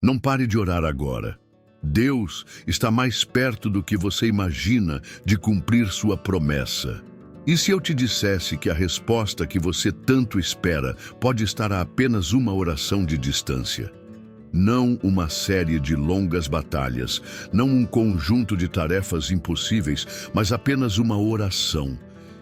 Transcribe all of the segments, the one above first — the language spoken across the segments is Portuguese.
Não pare de orar agora. Deus está mais perto do que você imagina de cumprir sua promessa. E se eu te dissesse que a resposta que você tanto espera pode estar a apenas uma oração de distância? Não uma série de longas batalhas, não um conjunto de tarefas impossíveis, mas apenas uma oração.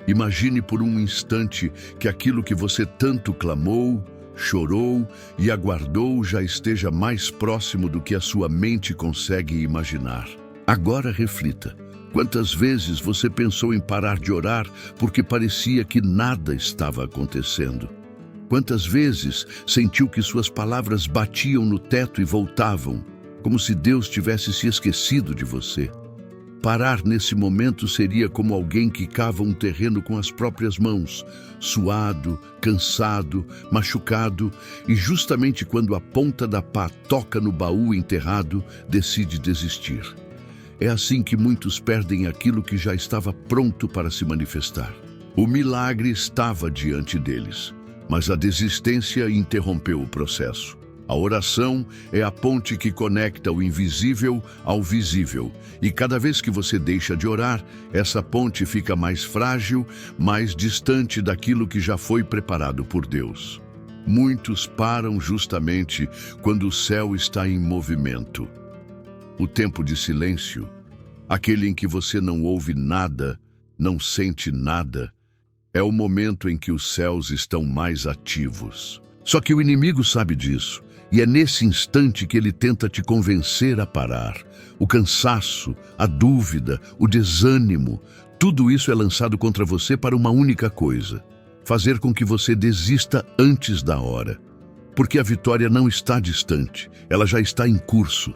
Imagine por um instante que aquilo que você tanto clamou, chorou e aguardou já esteja mais próximo do que a sua mente consegue imaginar. Agora reflita. Quantas vezes você pensou em parar de orar porque parecia que nada estava acontecendo? Quantas vezes sentiu que suas palavras batiam no teto e voltavam, como se Deus tivesse se esquecido de você? Parar nesse momento seria como alguém que cava um terreno com as próprias mãos, suado, cansado, machucado, e justamente quando a ponta da pá toca no baú enterrado, decide desistir. É assim que muitos perdem aquilo que já estava pronto para se manifestar. O milagre estava diante deles, mas a desistência interrompeu o processo. A oração é a ponte que conecta o invisível ao visível, e cada vez que você deixa de orar, essa ponte fica mais frágil, mais distante daquilo que já foi preparado por Deus. Muitos param justamente quando o céu está em movimento. O tempo de silêncio, aquele em que você não ouve nada, não sente nada, é o momento em que os céus estão mais ativos. Só que o inimigo sabe disso. E é nesse instante que ele tenta te convencer a parar. O cansaço, a dúvida, o desânimo, tudo isso é lançado contra você para uma única coisa: fazer com que você desista antes da hora. Porque a vitória não está distante, ela já está em curso.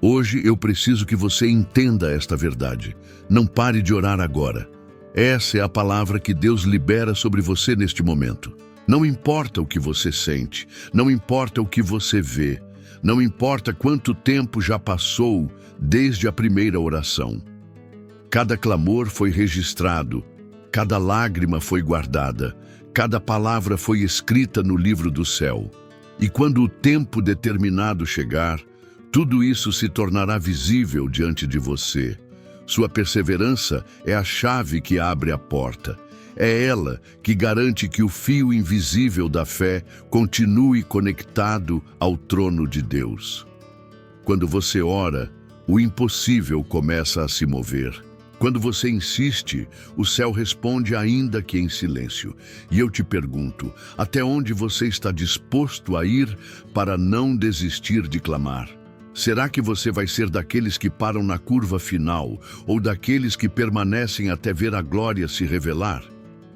Hoje eu preciso que você entenda esta verdade. Não pare de orar agora. Essa é a palavra que Deus libera sobre você neste momento. Não importa o que você sente, não importa o que você vê, não importa quanto tempo já passou desde a primeira oração. Cada clamor foi registrado, cada lágrima foi guardada, cada palavra foi escrita no livro do céu. E quando o tempo determinado chegar, tudo isso se tornará visível diante de você. Sua perseverança é a chave que abre a porta. É ela que garante que o fio invisível da fé continue conectado ao trono de Deus. Quando você ora, o impossível começa a se mover. Quando você insiste, o céu responde ainda que em silêncio. E eu te pergunto, até onde você está disposto a ir para não desistir de clamar? Será que você vai ser daqueles que param na curva final ou daqueles que permanecem até ver a glória se revelar?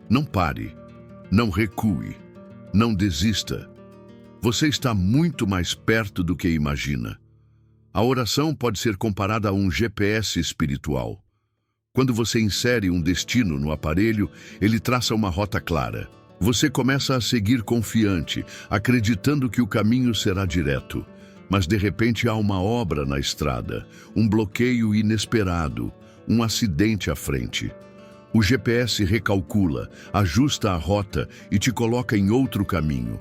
Não pare, não recue, não desista. Você está muito mais perto do que imagina. A oração pode ser comparada a um GPS espiritual. Quando você insere um destino no aparelho, ele traça uma rota clara. Você começa a seguir confiante, acreditando que o caminho será direto. Mas de repente há uma obra na estrada, um bloqueio inesperado, um acidente à frente. O GPS recalcula, ajusta a rota e te coloca em outro caminho.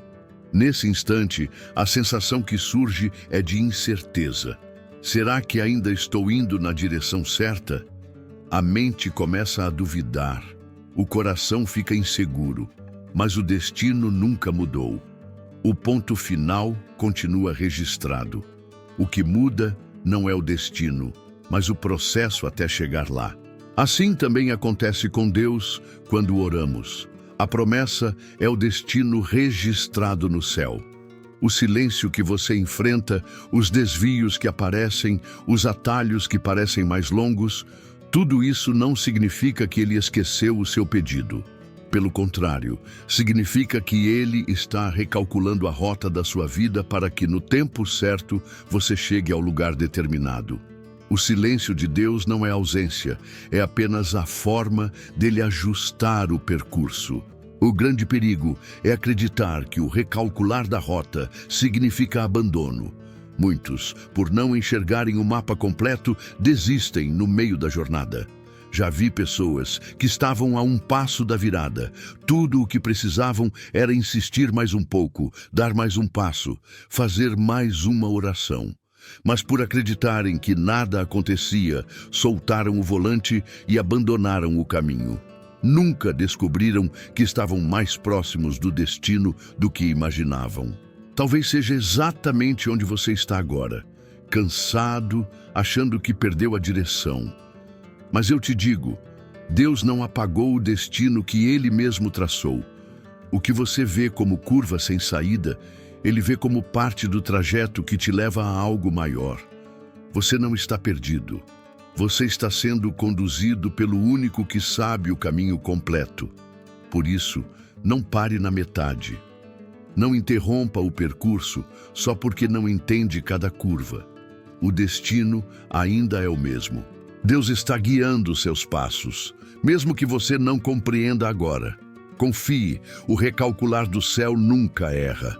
Nesse instante, a sensação que surge é de incerteza. Será que ainda estou indo na direção certa? A mente começa a duvidar, o coração fica inseguro, mas o destino nunca mudou. O ponto final continua registrado. O que muda não é o destino, mas o processo até chegar lá. Assim também acontece com Deus quando oramos. A promessa é o destino registrado no céu. O silêncio que você enfrenta, os desvios que aparecem, os atalhos que parecem mais longos, tudo isso não significa que ele esqueceu o seu pedido. Pelo contrário, significa que ele está recalculando a rota da sua vida para que no tempo certo você chegue ao lugar determinado. O silêncio de Deus não é ausência, é apenas a forma dele ajustar o percurso. O grande perigo é acreditar que o recalcular da rota significa abandono. Muitos, por não enxergarem o mapa completo, desistem no meio da jornada. Já vi pessoas que estavam a um passo da virada. Tudo o que precisavam era insistir mais um pouco, dar mais um passo, fazer mais uma oração. mas por acreditarem que nada acontecia, soltaram o volante e abandonaram o caminho. Nunca descobriram que estavam mais próximos do destino do que imaginavam. Talvez seja exatamente onde você está agora, cansado, achando que perdeu a direção. Mas eu te digo, Deus não apagou o destino que Ele mesmo traçou. O que você vê como curva sem saída, Ele vê como parte do trajeto que te leva a algo maior. Você não está perdido. Você está sendo conduzido pelo único que sabe o caminho completo. Por isso, não pare na metade. Não interrompa o percurso só porque não entende cada curva. O destino ainda é o mesmo. Deus está guiando seus passos, mesmo que você não compreenda agora. Confie, o recalcular do céu nunca erra.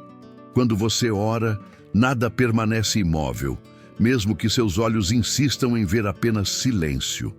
Quando você ora, nada permanece imóvel, mesmo que seus olhos insistam em ver apenas silêncio.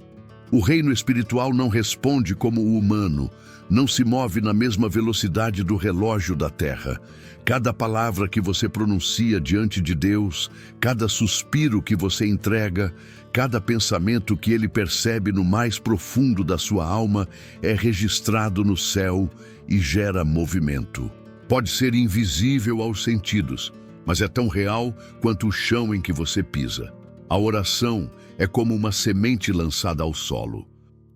O reino espiritual não responde como o humano, não se move na mesma velocidade do relógio da terra. Cada palavra que você pronuncia diante de Deus, cada suspiro que você entrega, cada pensamento que Ele percebe no mais profundo da sua alma é registrado no céu e gera movimento. Pode ser invisível aos sentidos, mas é tão real quanto o chão em que você pisa. A oração é como uma semente lançada ao solo.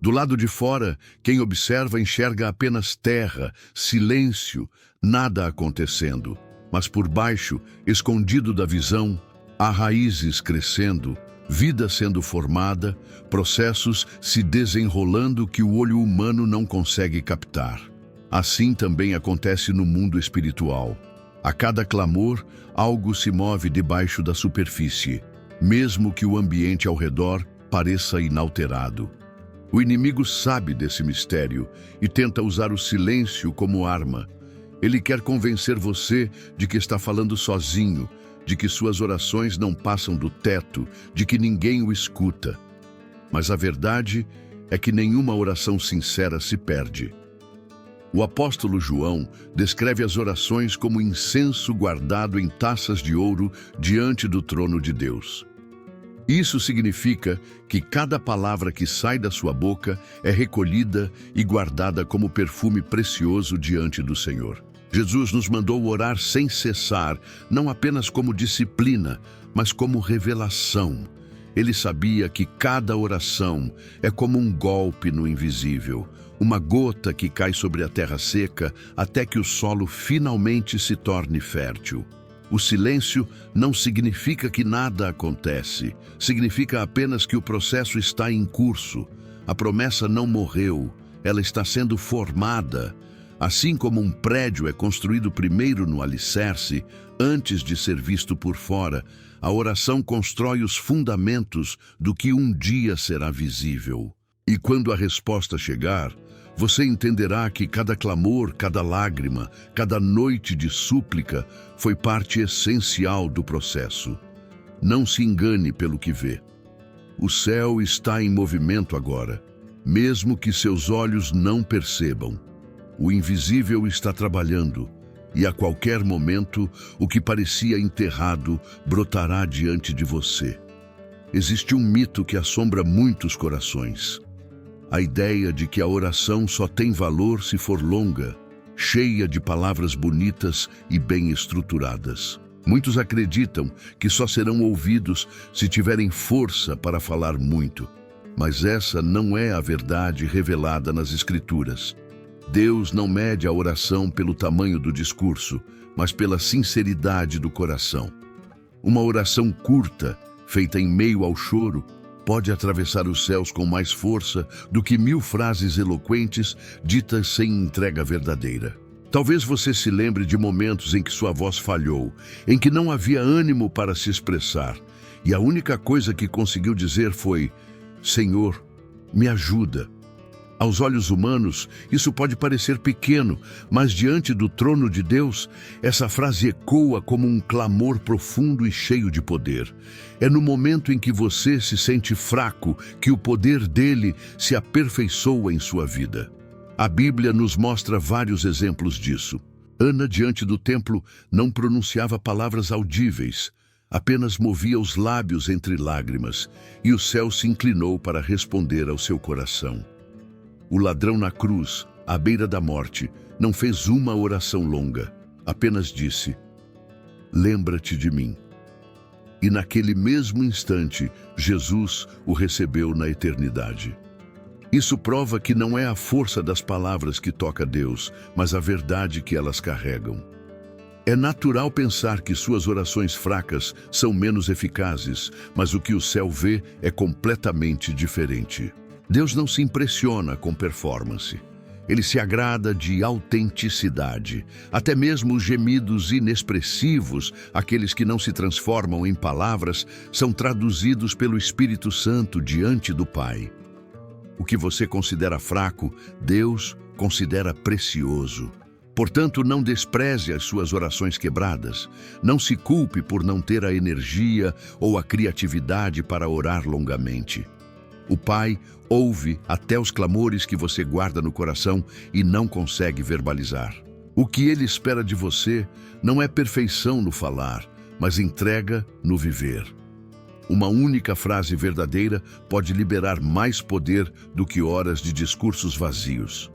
Do lado de fora, quem observa enxerga apenas terra, silêncio, nada acontecendo. Mas por baixo, escondido da visão, há raízes crescendo, vida sendo formada, processos se desenrolando que o olho humano não consegue captar. Assim também acontece no mundo espiritual. A cada clamor, algo se move debaixo da superfície, mesmo que o ambiente ao redor pareça inalterado. O inimigo sabe desse mistério e tenta usar o silêncio como arma. Ele quer convencer você de que está falando sozinho, de que suas orações não passam do teto, de que ninguém o escuta. Mas a verdade é que nenhuma oração sincera se perde. O apóstolo João descreve as orações como incenso guardado em taças de ouro diante do trono de Deus. Isso significa que cada palavra que sai da sua boca é recolhida e guardada como perfume precioso diante do Senhor. Jesus nos mandou orar sem cessar, não apenas como disciplina, mas como revelação. Ele sabia que cada oração é como um golpe no invisível, uma gota que cai sobre a terra seca até que o solo finalmente se torne fértil. O silêncio não significa que nada acontece, significa apenas que o processo está em curso. A promessa não morreu, ela está sendo formada. Assim como um prédio é construído primeiro no alicerce, antes de ser visto por fora, a oração constrói os fundamentos do que um dia será visível. E quando a resposta chegar, você entenderá que cada clamor, cada lágrima, cada noite de súplica foi parte essencial do processo. Não se engane pelo que vê. O céu está em movimento agora, mesmo que seus olhos não percebam. O invisível está trabalhando, e a qualquer momento, o que parecia enterrado brotará diante de você. Existe um mito que assombra muitos corações. A ideia de que a oração só tem valor se for longa, cheia de palavras bonitas e bem estruturadas. Muitos acreditam que só serão ouvidos se tiverem força para falar muito. Mas essa não é a verdade revelada nas Escrituras. Deus não mede a oração pelo tamanho do discurso, mas pela sinceridade do coração. Uma oração curta, feita em meio ao choro, pode atravessar os céus com mais força do que 1000 frases eloquentes ditas sem entrega verdadeira. Talvez você se lembre de momentos em que sua voz falhou, em que não havia ânimo para se expressar, e a única coisa que conseguiu dizer foi: Senhor, me ajuda. Aos olhos humanos, isso pode parecer pequeno, mas diante do trono de Deus, essa frase ecoa como um clamor profundo e cheio de poder. É no momento em que você se sente fraco que o poder dele se aperfeiçoa em sua vida. A Bíblia nos mostra vários exemplos disso. Ana, diante do templo, não pronunciava palavras audíveis. apenas movia os lábios entre lágrimas, e o céu se inclinou para responder ao seu coração. O ladrão na cruz, à beira da morte, não fez uma oração longa, apenas disse: "Lembra-te de mim." E naquele mesmo instante, Jesus o recebeu na eternidade. Isso prova que não é a força das palavras que toca Deus, mas a verdade que elas carregam. É natural pensar que suas orações fracas são menos eficazes, mas o que o céu vê é completamente diferente. Deus não se impressiona com performance. Ele se agrada de autenticidade. Até mesmo os gemidos inexpressivos, aqueles que não se transformam em palavras, são traduzidos pelo Espírito Santo diante do Pai. O que você considera fraco, Deus considera precioso. Portanto, não despreze as suas orações quebradas. Não se culpe por não ter a energia ou a criatividade para orar longamente. O Pai ouve até os clamores que você guarda no coração e não consegue verbalizar. O que Ele espera de você não é perfeição no falar, mas entrega no viver. Uma única frase verdadeira pode liberar mais poder do que horas de discursos vazios.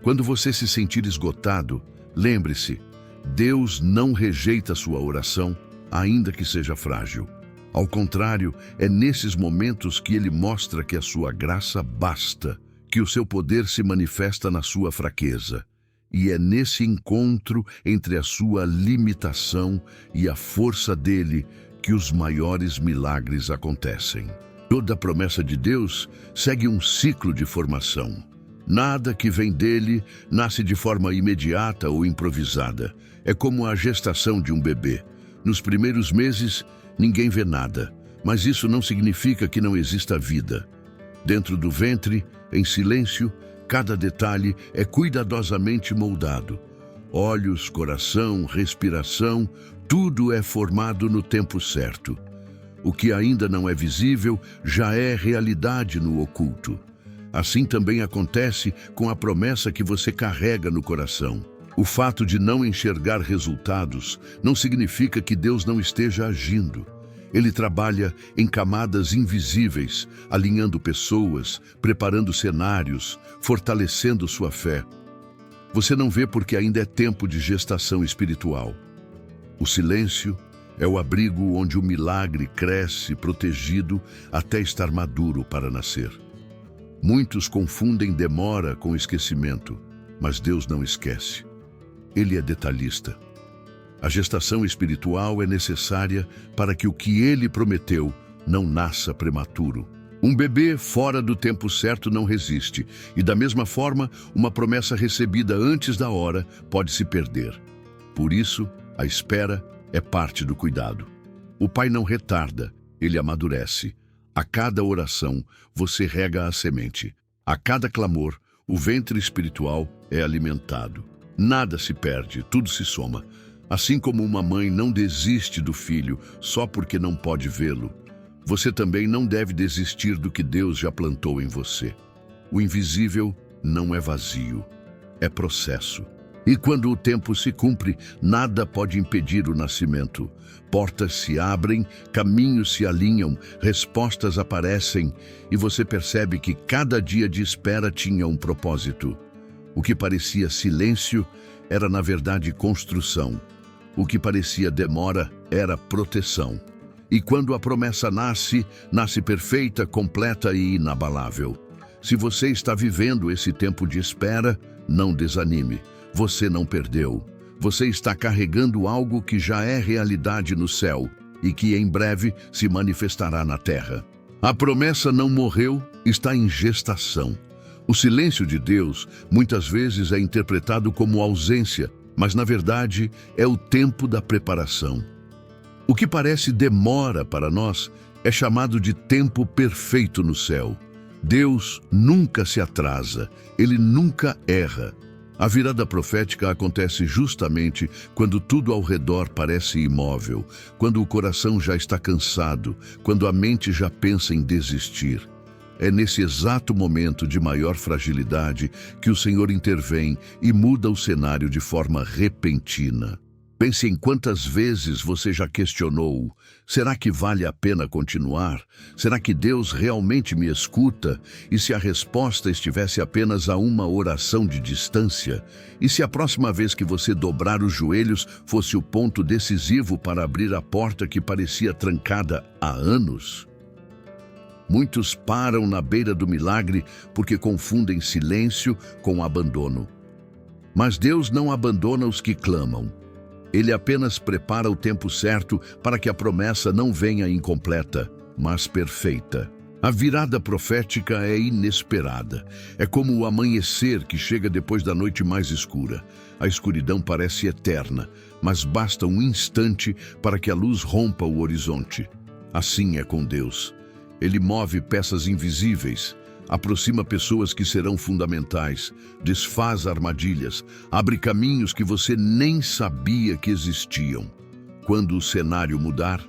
Quando você se sentir esgotado, lembre-se, Deus não rejeita sua oração, ainda que seja frágil. Ao contrário, é nesses momentos que Ele mostra que a sua graça basta, que o seu poder se manifesta na sua fraqueza. E é nesse encontro entre a sua limitação e a força dele que os maiores milagres acontecem. Toda promessa de Deus segue um ciclo de formação. Nada que vem dele nasce de forma imediata ou improvisada. É como a gestação de um bebê. Nos primeiros meses, ninguém vê nada, mas isso não significa que não exista vida. Dentro do ventre, em silêncio, cada detalhe é cuidadosamente moldado. Olhos, coração, respiração, tudo é formado no tempo certo. O que ainda não é visível já é realidade no oculto. Assim também acontece com a promessa que você carrega no coração. O fato de não enxergar resultados não significa que Deus não esteja agindo. Ele trabalha em camadas invisíveis, alinhando pessoas, preparando cenários, fortalecendo sua fé. Você não vê porque ainda é tempo de gestação espiritual. O silêncio é o abrigo onde o milagre cresce protegido até estar maduro para nascer. Muitos confundem demora com esquecimento, mas Deus não esquece. Ele é detalhista. A gestação espiritual é necessária para que o que Ele prometeu não nasça prematuro. Um bebê fora do tempo certo não resiste, e da mesma forma, uma promessa recebida antes da hora pode se perder. Por isso, a espera é parte do cuidado. O Pai não retarda, Ele amadurece. A cada oração, você rega a semente. A cada clamor, o ventre espiritual é alimentado. Nada se perde, tudo se soma. Assim como uma mãe não desiste do filho só porque não pode vê-lo, você também não deve desistir do que Deus já plantou em você. O invisível não é vazio, é processo. E quando o tempo se cumpre, nada pode impedir o nascimento. Portas se abrem, caminhos se alinham, respostas aparecem, e você percebe que cada dia de espera tinha um propósito. O que parecia silêncio era, na verdade, construção. O que parecia demora era proteção. E quando a promessa nasce, nasce perfeita, completa e inabalável. Se você está vivendo esse tempo de espera, não desanime. Você não perdeu. Você está carregando algo que já é realidade no céu e que em breve se manifestará na terra. A promessa não morreu, está em gestação. O silêncio de Deus muitas vezes é interpretado como ausência, mas na verdade é o tempo da preparação. O que parece demora para nós é chamado de tempo perfeito no céu. Deus nunca se atrasa, Ele nunca erra. A virada profética acontece justamente quando tudo ao redor parece imóvel, quando o coração já está cansado, quando a mente já pensa em desistir. É nesse exato momento de maior fragilidade que o Senhor intervém e muda o cenário de forma repentina. Pense em quantas vezes você já questionou: será que vale a pena continuar? Será que Deus realmente me escuta? E se a resposta estivesse apenas a uma oração de distância? E se a próxima vez que você dobrar os joelhos fosse o ponto decisivo para abrir a porta que parecia trancada há anos? Muitos param na beira do milagre porque confundem silêncio com abandono. Mas Deus não abandona os que clamam. Ele apenas prepara o tempo certo para que a promessa não venha incompleta, mas perfeita. A virada profética é inesperada. É como o amanhecer que chega depois da noite mais escura. A escuridão parece eterna, mas basta um instante para que a luz rompa o horizonte. Assim é com Deus. Ele move peças invisíveis, aproxima pessoas que serão fundamentais, desfaz armadilhas, abre caminhos que você nem sabia que existiam. Quando o cenário mudar,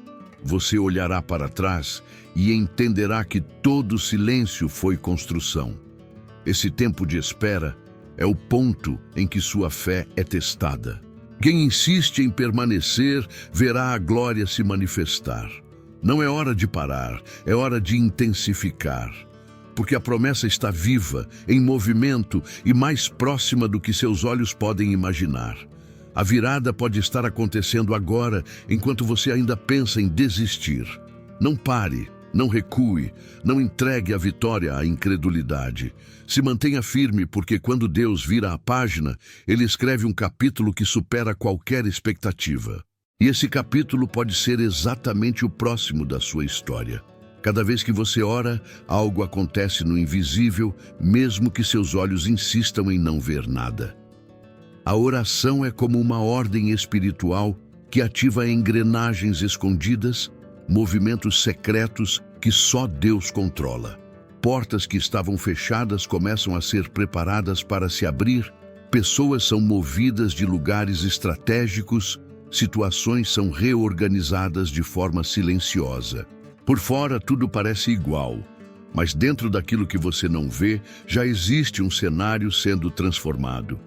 você olhará para trás e entenderá que todo silêncio foi construção. Esse tempo de espera é o ponto em que sua fé é testada. Quem insiste em permanecer verá a glória se manifestar. Não é hora de parar, é hora de intensificar. Porque a promessa está viva, em movimento e mais próxima do que seus olhos podem imaginar. A virada pode estar acontecendo agora, enquanto você ainda pensa em desistir. Não pare, não recue, não entregue a vitória à incredulidade. Se mantenha firme, porque quando Deus vira a página, Ele escreve um capítulo que supera qualquer expectativa. E esse capítulo pode ser exatamente o próximo da sua história. Cada vez que você ora, algo acontece no invisível, mesmo que seus olhos insistam em não ver nada. A oração é como uma ordem espiritual que ativa engrenagens escondidas, movimentos secretos que só Deus controla. Portas que estavam fechadas começam a ser preparadas para se abrir, pessoas são movidas de lugares estratégicos, situações são reorganizadas de forma silenciosa. Por fora tudo parece igual, mas dentro daquilo que você não vê, já existe um cenário sendo transformado.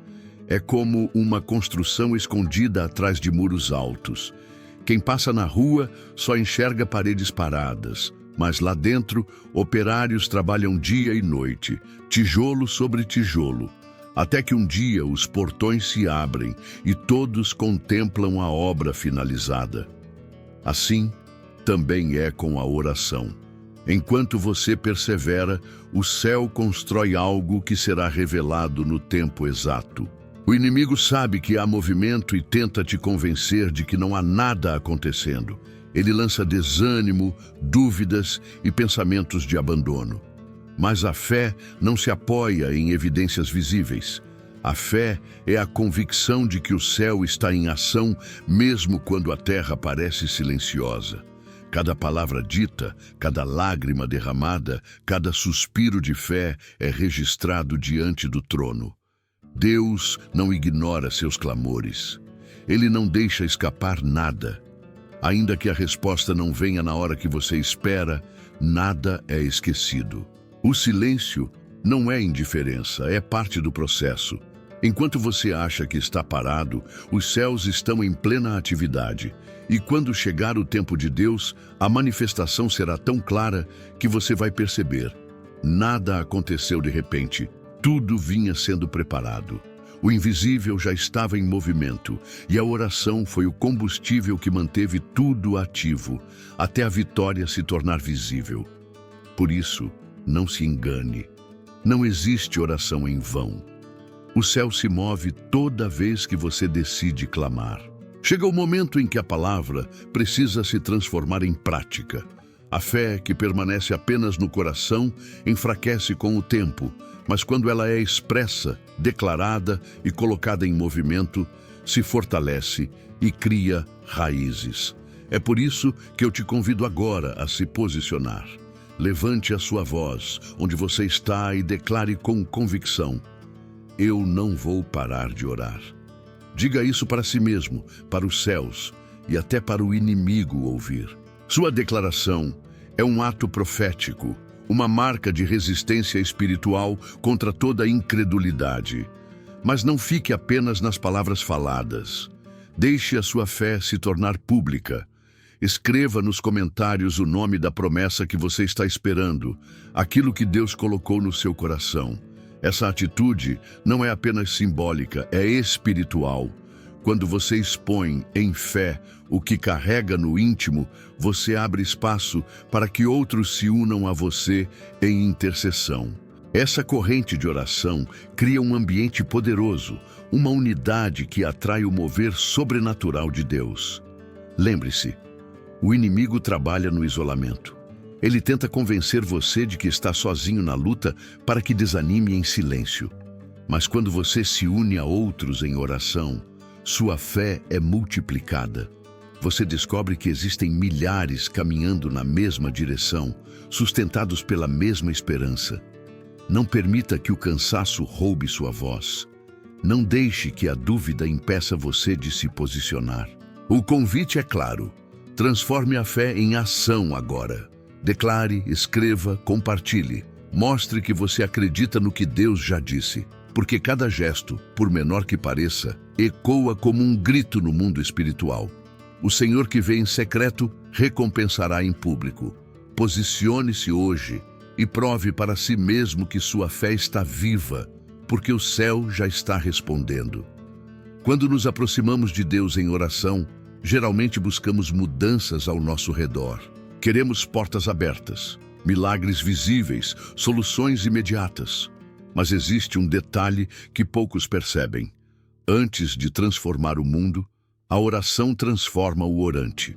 É como uma construção escondida atrás de muros altos. Quem passa na rua só enxerga paredes paradas, mas lá dentro, operários trabalham dia e noite, tijolo sobre tijolo, até que um dia os portões se abrem e todos contemplam a obra finalizada. Assim, também é com a oração. Enquanto você persevera, o céu constrói algo que será revelado no tempo exato. O inimigo sabe que há movimento e tenta te convencer de que não há nada acontecendo. Ele lança desânimo, dúvidas e pensamentos de abandono. Mas a fé não se apoia em evidências visíveis. A fé é a convicção de que o céu está em ação, mesmo quando a terra parece silenciosa. Cada palavra dita, cada lágrima derramada, cada suspiro de fé é registrado diante do trono. Deus não ignora seus clamores. Ele não deixa escapar nada. Ainda que a resposta não venha na hora que você espera, nada é esquecido. O silêncio não é indiferença, é parte do processo. Enquanto você acha que está parado, os céus estão em plena atividade. E quando chegar o tempo de Deus, a manifestação será tão clara que você vai perceber. Nada aconteceu de repente, tudo vinha sendo preparado. O invisível já estava em movimento, e a oração foi o combustível que manteve tudo ativo, até a vitória se tornar visível. Por isso, não se engane. Não existe oração em vão. O céu se move toda vez que você decide clamar. Chega o momento em que a palavra precisa se transformar em prática. A fé, que permanece apenas no coração, enfraquece com o tempo, mas quando ela é expressa, declarada e colocada em movimento, se fortalece e cria raízes. É por isso que eu te convido agora a se posicionar. Levante a sua voz, onde você está, e declare com convicção: eu não vou parar de orar. Diga isso para si mesmo, para os céus e até para o inimigo ouvir. Sua declaração é um ato profético, uma marca de resistência espiritual contra toda incredulidade. Mas não fique apenas nas palavras faladas. Deixe a sua fé se tornar pública. Escreva nos comentários o nome da promessa que você está esperando, aquilo que Deus colocou no seu coração. Essa atitude não é apenas simbólica, é espiritual. Quando você expõe em fé o que carrega no íntimo, você abre espaço para que outros se unam a você em intercessão. Essa corrente de oração cria um ambiente poderoso, uma unidade que atrai o mover sobrenatural de Deus. Lembre-se, o inimigo trabalha no isolamento. Ele tenta convencer você de que está sozinho na luta para que desanime em silêncio. Mas quando você se une a outros em oração, sua fé é multiplicada. Você descobre que existem milhares caminhando na mesma direção, sustentados pela mesma esperança. Não permita que o cansaço roube sua voz. Não deixe que a dúvida impeça você de se posicionar. O convite é claro. Transforme a fé em ação agora. Declare, escreva, compartilhe. Mostre que você acredita no que Deus já disse. Porque cada gesto, por menor que pareça, ecoa como um grito no mundo espiritual. O Senhor que vê em secreto, recompensará em público. Posicione-se hoje e prove para si mesmo que sua fé está viva, porque o céu já está respondendo. Quando nos aproximamos de Deus em oração, geralmente buscamos mudanças ao nosso redor. Queremos portas abertas, milagres visíveis, soluções imediatas. Mas existe um detalhe que poucos percebem. Antes de transformar o mundo, a oração transforma o orante.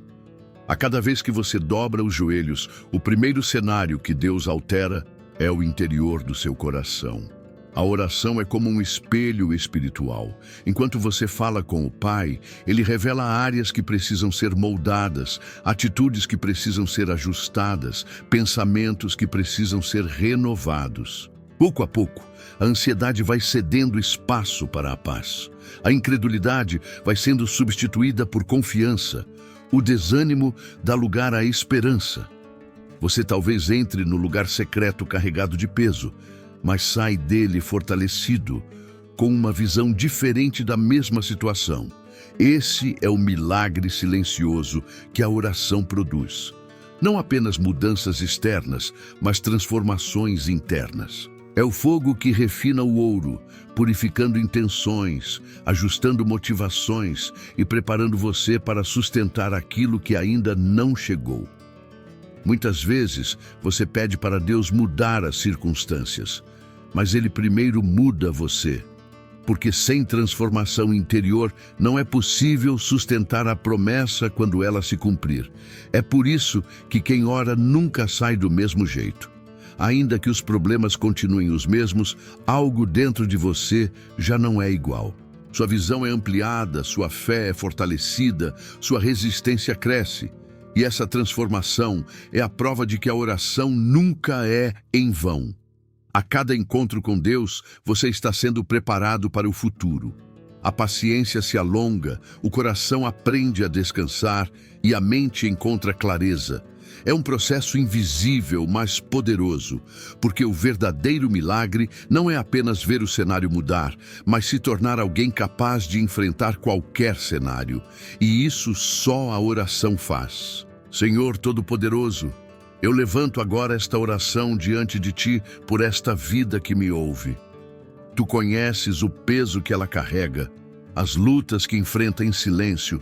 A cada vez que você dobra os joelhos, o primeiro cenário que Deus altera é o interior do seu coração. A oração é como um espelho espiritual. Enquanto você fala com o Pai, Ele revela áreas que precisam ser moldadas, atitudes que precisam ser ajustadas, pensamentos que precisam ser renovados. Pouco a pouco, a ansiedade vai cedendo espaço para a paz. A incredulidade vai sendo substituída por confiança. O desânimo dá lugar à esperança. Você talvez entre no lugar secreto carregado de peso, mas sai dele fortalecido, com uma visão diferente da mesma situação. Esse é o milagre silencioso que a oração produz. Não apenas mudanças externas, mas transformações internas. É o fogo que refina o ouro, purificando intenções, ajustando motivações e preparando você para sustentar aquilo que ainda não chegou. Muitas vezes você pede para Deus mudar as circunstâncias, mas Ele primeiro muda você, porque sem transformação interior não é possível sustentar a promessa quando ela se cumprir. É por isso que quem ora nunca sai do mesmo jeito. Ainda que os problemas continuem os mesmos, algo dentro de você já não é igual. Sua visão é ampliada, sua fé é fortalecida, sua resistência cresce. E essa transformação é a prova de que a oração nunca é em vão. A cada encontro com Deus, você está sendo preparado para o futuro. A paciência se alonga, o coração aprende a descansar e a mente encontra clareza. É um processo invisível, mas poderoso, porque o verdadeiro milagre não é apenas ver o cenário mudar, mas se tornar alguém capaz de enfrentar qualquer cenário. E isso só a oração faz. Senhor Todo-Poderoso, eu levanto agora esta oração diante de Ti por esta vida que me ouve. Tu conheces o peso que ela carrega, as lutas que enfrenta em silêncio,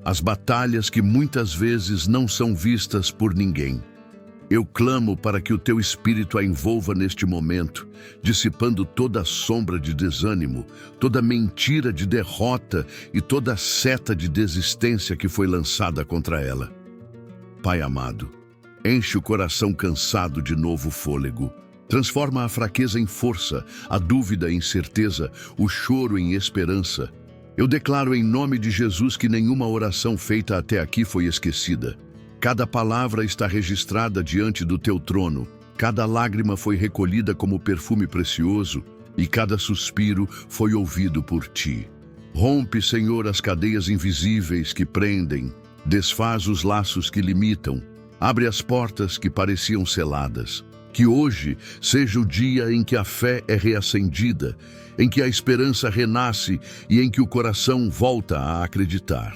as batalhas que muitas vezes não são vistas por ninguém. Eu clamo para que o Teu Espírito a envolva neste momento, dissipando toda a sombra de desânimo, toda mentira de derrota e toda seta de desistência que foi lançada contra ela. Pai amado, enche o coração cansado de novo fôlego. Transforma a fraqueza em força, a dúvida em certeza, o choro em esperança. Eu declaro em nome de Jesus que nenhuma oração feita até aqui foi esquecida. Cada palavra está registrada diante do Teu trono. Cada lágrima foi recolhida como perfume precioso e cada suspiro foi ouvido por Ti. Rompe, Senhor, as cadeias invisíveis que prendem, desfaz os laços que limitam, abre as portas que pareciam seladas. Que hoje seja o dia em que a fé é reacendida, em que a esperança renasce e em que o coração volta a acreditar.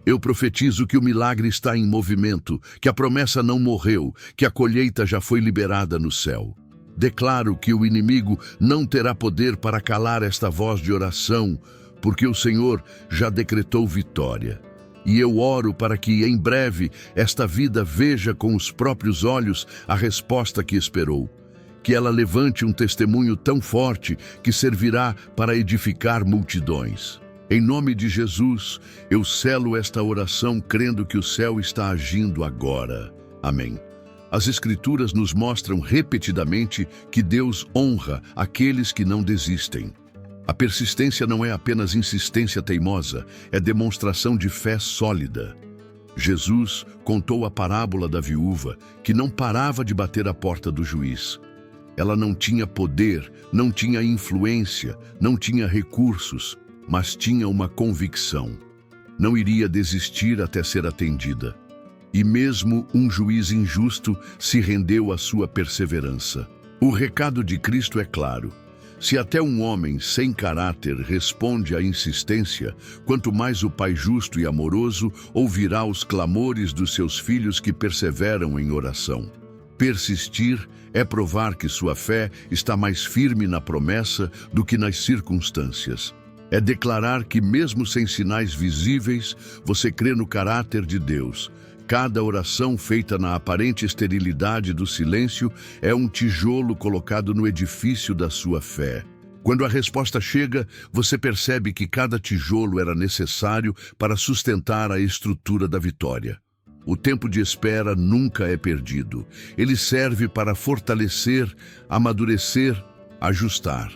Eu profetizo que o milagre está em movimento, que a promessa não morreu, que a colheita já foi liberada no céu. Declaro que o inimigo não terá poder para calar esta voz de oração, porque o Senhor já decretou vitória. E eu oro para que, em breve, esta vida veja com os próprios olhos a resposta que esperou. Que ela levante um testemunho tão forte que servirá para edificar multidões. Em nome de Jesus, eu selo esta oração crendo que o céu está agindo agora. Amém. As Escrituras nos mostram repetidamente que Deus honra aqueles que não desistem. A persistência não é apenas insistência teimosa, é demonstração de fé sólida. Jesus contou a parábola da viúva, que não parava de bater à porta do juiz. Ela não tinha poder, não tinha influência, não tinha recursos, mas tinha uma convicção. Não iria desistir até ser atendida. E mesmo um juiz injusto se rendeu à sua perseverança. O recado de Cristo é claro. Se até um homem sem caráter responde à insistência, quanto mais o Pai justo e amoroso ouvirá os clamores dos seus filhos que perseveram em oração. Persistir é provar que sua fé está mais firme na promessa do que nas circunstâncias. É declarar que, mesmo sem sinais visíveis, você crê no caráter de Deus. Cada oração feita na aparente esterilidade do silêncio é um tijolo colocado no edifício da sua fé. Quando a resposta chega, você percebe que cada tijolo era necessário para sustentar a estrutura da vitória. O tempo de espera nunca é perdido. Ele serve para fortalecer, amadurecer, ajustar.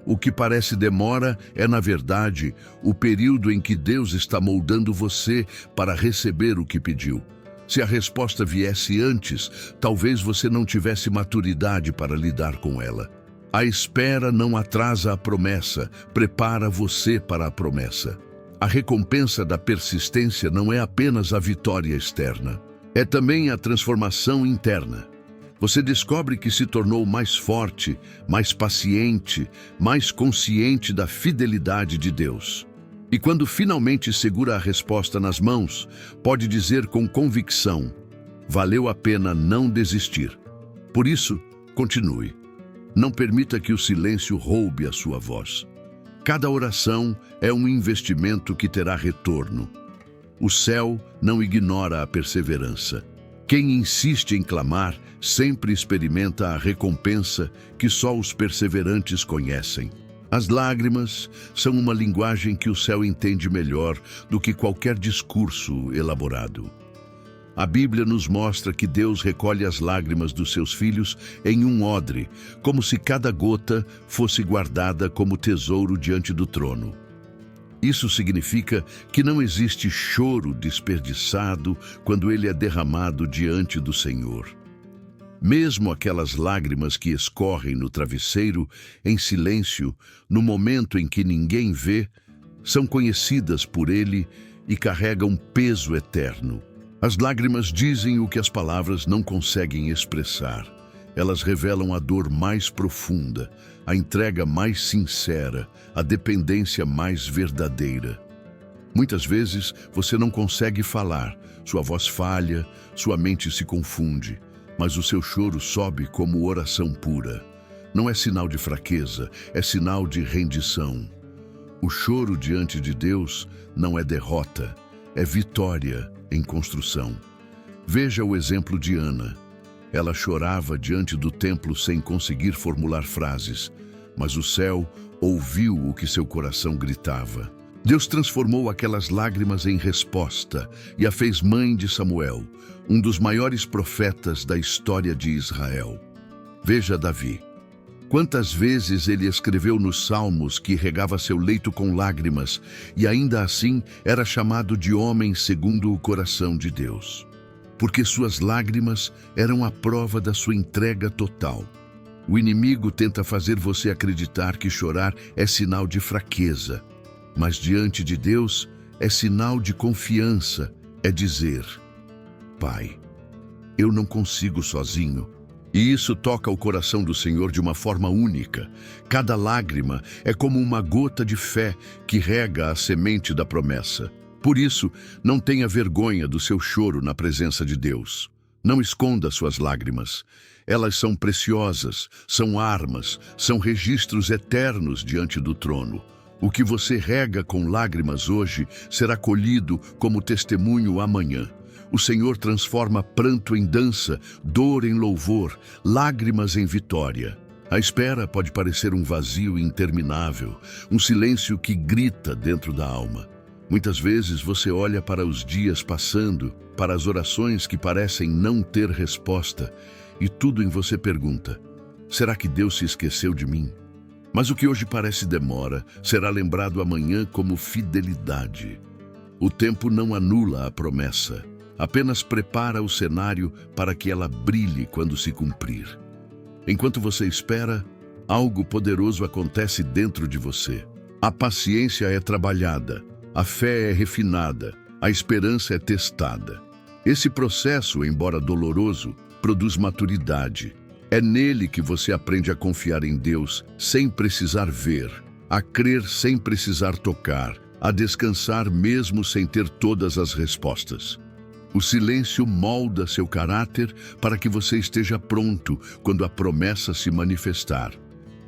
O que parece demora é, na verdade, o período em que Deus está moldando você para receber o que pediu. Se a resposta viesse antes, talvez você não tivesse maturidade para lidar com ela. A espera não atrasa a promessa, prepara você para a promessa. A recompensa da persistência não é apenas a vitória externa, é também a transformação interna. Você descobre que se tornou mais forte, mais paciente, mais consciente da fidelidade de Deus. E quando finalmente segura a resposta nas mãos, pode dizer com convicção: valeu a pena não desistir. Por isso, continue. Não permita que o silêncio roube a sua voz. Cada oração é um investimento que terá retorno. O céu não ignora a perseverança. Quem insiste em clamar sempre experimenta a recompensa que só os perseverantes conhecem. As lágrimas são uma linguagem que o céu entende melhor do que qualquer discurso elaborado. A Bíblia nos mostra que Deus recolhe as lágrimas dos seus filhos em um odre, como se cada gota fosse guardada como tesouro diante do trono. Isso significa que não existe choro desperdiçado quando ele é derramado diante do Senhor. Mesmo aquelas lágrimas que escorrem no travesseiro, em silêncio, no momento em que ninguém vê, são conhecidas por Ele e carregam peso eterno. As lágrimas dizem o que as palavras não conseguem expressar. Elas revelam a dor mais profunda, a entrega mais sincera, a dependência mais verdadeira. Muitas vezes você não consegue falar, sua voz falha, sua mente se confunde, mas o seu choro sobe como oração pura. Não é sinal de fraqueza, é sinal de rendição. O choro diante de Deus não é derrota, é vitória em construção. Veja o exemplo de Ana. Ela chorava diante do templo sem conseguir formular frases, mas o céu ouviu o que seu coração gritava. Deus transformou aquelas lágrimas em resposta e a fez mãe de Samuel, um dos maiores profetas da história de Israel. Veja Davi. Quantas vezes ele escreveu nos Salmos que regava seu leito com lágrimas e ainda assim era chamado de homem segundo o coração de Deus. Porque suas lágrimas eram a prova da sua entrega total. O inimigo tenta fazer você acreditar que chorar é sinal de fraqueza, mas diante de Deus é sinal de confiança, é dizer: Pai, eu não consigo sozinho, E isso toca o coração do Senhor de uma forma única. Cada lágrima é como uma gota de fé que rega a semente da promessa. Por isso, não tenha vergonha do seu choro na presença de Deus. Não esconda suas lágrimas. Elas são preciosas, são armas, são registros eternos diante do trono. O que você rega com lágrimas hoje será colhido como testemunho amanhã. O Senhor transforma pranto em dança, dor em louvor, lágrimas em vitória. A espera pode parecer um vazio interminável, um silêncio que grita dentro da alma. Muitas vezes você olha para os dias passando, para as orações que parecem não ter resposta, e tudo em você pergunta: será que Deus se esqueceu de mim? Mas o que hoje parece demora, será lembrado amanhã como fidelidade. O tempo não anula a promessa, apenas prepara o cenário para que ela brilhe quando se cumprir. Enquanto você espera, algo poderoso acontece dentro de você. A paciência é trabalhada, a fé é refinada, a esperança é testada. Esse processo, embora doloroso, produz maturidade. É nele que você aprende a confiar em Deus sem precisar ver, a crer sem precisar tocar, a descansar mesmo sem ter todas as respostas. O silêncio molda seu caráter para que você esteja pronto quando a promessa se manifestar.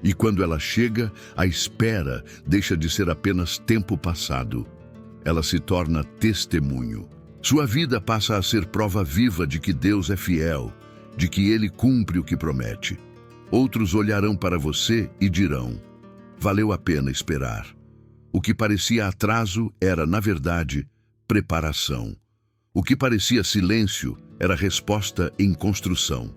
E quando ela chega, a espera deixa de ser apenas tempo passado. Ela se torna testemunho. Sua vida passa a ser prova viva de que Deus é fiel, de que Ele cumpre o que promete. Outros olharão para você e dirão: valeu a pena esperar. O que parecia atraso era, na verdade, preparação. O que parecia silêncio era resposta em construção.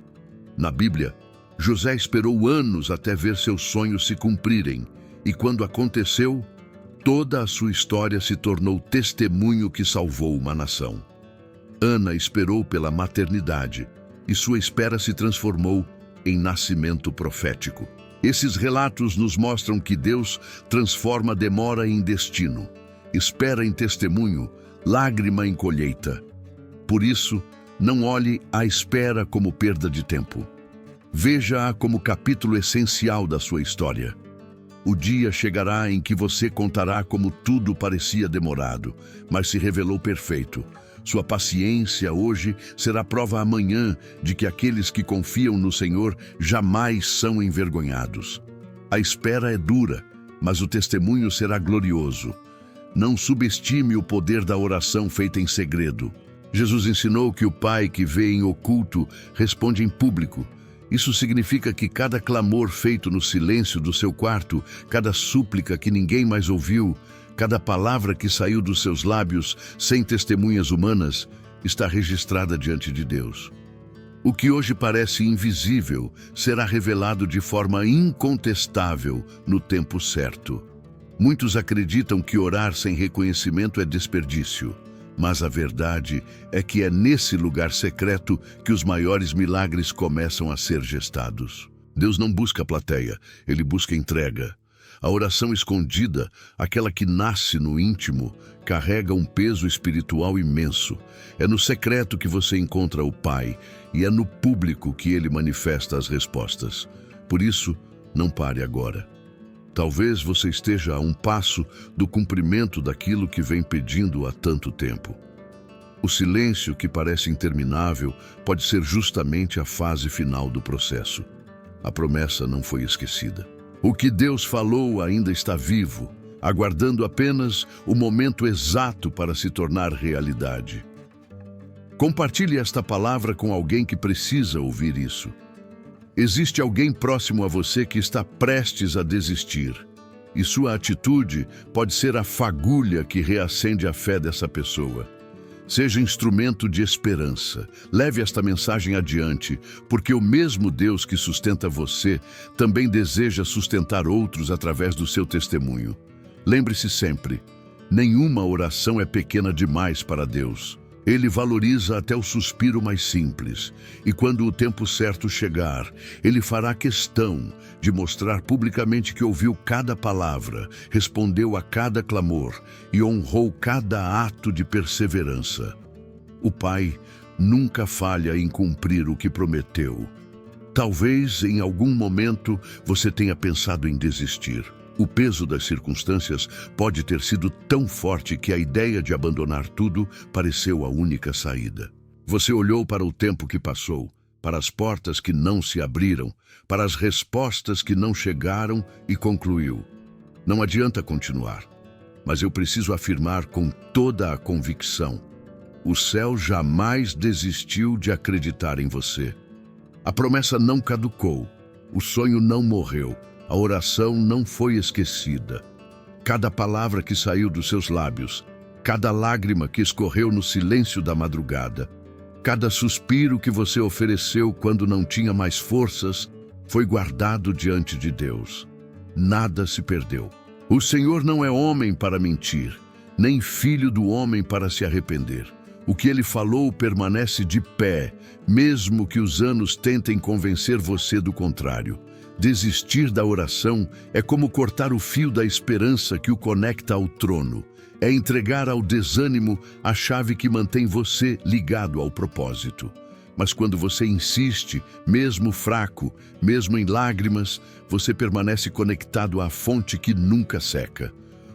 Na Bíblia, José esperou anos até ver seus sonhos se cumprirem, e quando aconteceu, toda a sua história se tornou testemunho que salvou uma nação. Ana esperou pela maternidade, e sua espera se transformou em nascimento profético. Esses relatos nos mostram que Deus transforma demora em destino, espera em testemunho, lágrima em colheita. Por isso, não olhe a espera como perda de tempo. Veja-a como capítulo essencial da sua história. O dia chegará em que você contará como tudo parecia demorado, mas se revelou perfeito. Sua paciência hoje será prova amanhã de que aqueles que confiam no Senhor jamais são envergonhados. A espera é dura, mas o testemunho será glorioso. Não subestime o poder da oração feita em segredo. Jesus ensinou que o Pai que vê em oculto responde em público. Isso significa que cada clamor feito no silêncio do seu quarto, cada súplica que ninguém mais ouviu, cada palavra que saiu dos seus lábios sem testemunhas humanas, está registrada diante de Deus. O que hoje parece invisível será revelado de forma incontestável no tempo certo. Muitos acreditam que orar sem reconhecimento é desperdício. Mas a verdade é que é nesse lugar secreto que os maiores milagres começam a ser gestados. Deus não busca plateia, Ele busca entrega. A oração escondida, aquela que nasce no íntimo, carrega um peso espiritual imenso. É no secreto que você encontra o Pai e é no público que Ele manifesta as respostas. Por isso, não pare agora. Talvez você esteja a um passo do cumprimento daquilo que vem pedindo há tanto tempo. O silêncio que parece interminável pode ser justamente a fase final do processo. A promessa não foi esquecida. O que Deus falou ainda está vivo, aguardando apenas o momento exato para se tornar realidade. Compartilhe esta palavra com alguém que precisa ouvir isso. Existe alguém próximo a você que está prestes a desistir, e sua atitude pode ser a fagulha que reacende a fé dessa pessoa. Seja instrumento de esperança. Leve esta mensagem adiante, porque o mesmo Deus que sustenta você também deseja sustentar outros através do seu testemunho. Lembre-se sempre, nenhuma oração é pequena demais para Deus. Ele valoriza até o suspiro mais simples, e quando o tempo certo chegar, Ele fará questão de mostrar publicamente que ouviu cada palavra, respondeu a cada clamor e honrou cada ato de perseverança. O Pai nunca falha em cumprir o que prometeu. Talvez, em algum momento, você tenha pensado em desistir. O peso das circunstâncias pode ter sido tão forte que a ideia de abandonar tudo pareceu a única saída. Você olhou para o tempo que passou, para as portas que não se abriram, para as respostas que não chegaram e concluiu: não adianta continuar, mas eu preciso afirmar com toda a convicção: o céu jamais desistiu de acreditar em você. A promessa não caducou, o sonho não morreu, a oração não foi esquecida. Cada palavra que saiu dos seus lábios, cada lágrima que escorreu no silêncio da madrugada, cada suspiro que você ofereceu quando não tinha mais forças, foi guardado diante de Deus. Nada se perdeu. O Senhor não é homem para mentir, nem filho do homem para se arrepender. O que ele falou permanece de pé, mesmo que os anos tentem convencer você do contrário. Desistir da oração é como cortar o fio da esperança que o conecta ao trono. É entregar ao desânimo a chave que mantém você ligado ao propósito. Mas quando você insiste, mesmo fraco, mesmo em lágrimas, você permanece conectado à fonte que nunca seca.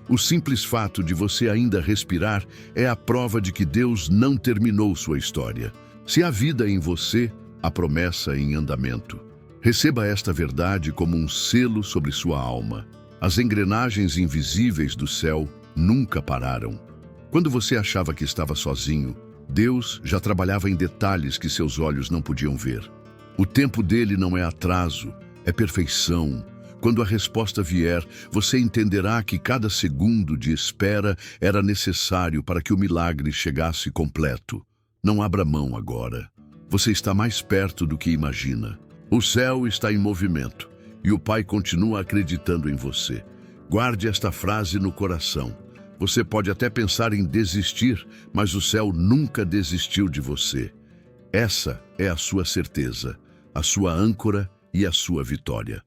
O simples fato de você ainda respirar é a prova de que Deus não terminou sua história. Se há vida em você, há promessa em andamento. Receba esta verdade como um selo sobre sua alma. As engrenagens invisíveis do céu nunca pararam. Quando você achava que estava sozinho, Deus já trabalhava em detalhes que seus olhos não podiam ver. O tempo dele não é atraso, é perfeição. Quando a resposta vier, você entenderá que cada segundo de espera era necessário para que o milagre chegasse completo. Não abra mão agora. Você está mais perto do que imagina. O céu está em movimento e o Pai continua acreditando em você. Guarde esta frase no coração. Você pode até pensar em desistir, mas o céu nunca desistiu de você. Essa é a sua certeza, a sua âncora e a sua vitória.